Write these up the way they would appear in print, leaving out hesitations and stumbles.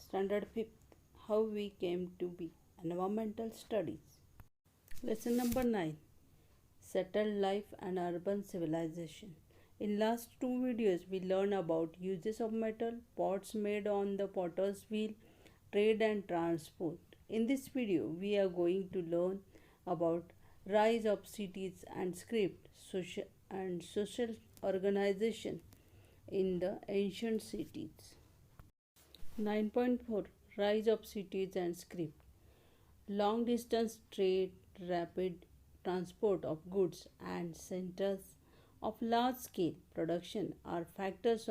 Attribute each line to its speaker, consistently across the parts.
Speaker 1: Standard 5th, How We Came to Be, Environmental Studies. Lesson number 9, Settled Life and Urban Civilization. In last two videos, we learned about uses of metal, pots made on the potter's wheel, trade and transport. In this video, we are going to learn about rise of cities and script, social organization in the ancient cities. 9.4, Rise of cities and script. Long distance trade, rapid transport of goods and centers of large scale production are factors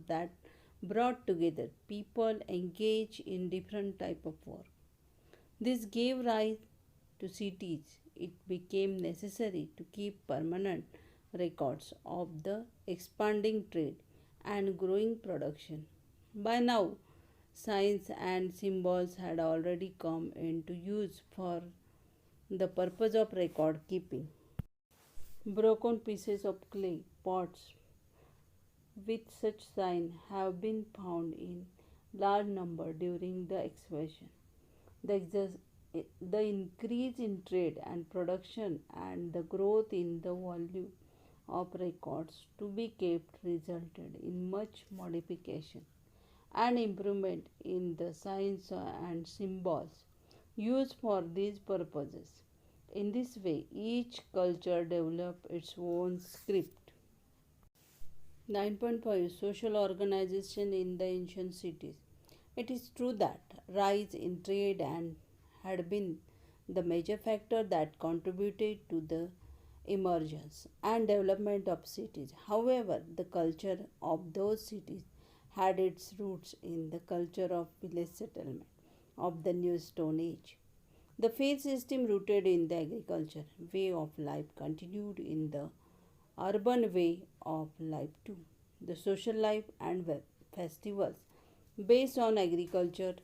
Speaker 1: that brought together people engaged in different type of work. This gave rise to cities. It became necessary to keep permanent records of the expanding trade and growing production. By now, signs and symbols had already come into use for the purpose of record keeping. Broken pieces of clay pots with such sign have been found in large number during the excavation. The increase in trade and production and the growth in the volume of records to be kept resulted in much modification and improvement in the signs and symbols used for these purposes. In this way, each culture developed its own script. 9.5, Social organization in the ancient cities. It is true that rise in trade had been the major factor that contributed to the emergence and development of cities. However, the culture of those cities had its roots in the culture of village settlement of the New Stone Age. The faith system rooted in the agriculture way of life continued in the urban way of life too. The social life and festivals based on agriculture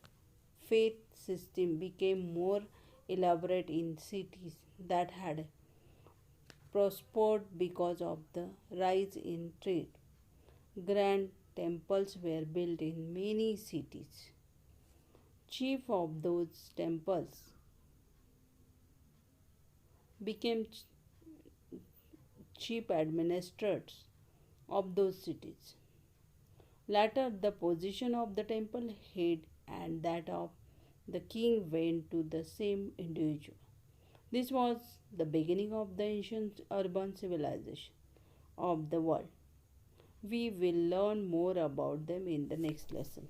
Speaker 1: faith system became more elaborate in cities that had prospered because of the rise in trade. Grand temples were built in many cities. Chief of those temples became chief administrators of those cities. Later, the position of the temple head and that of the king went to the same individual. This was the beginning of the ancient urban civilization of the world. We will learn more about them in the next lesson.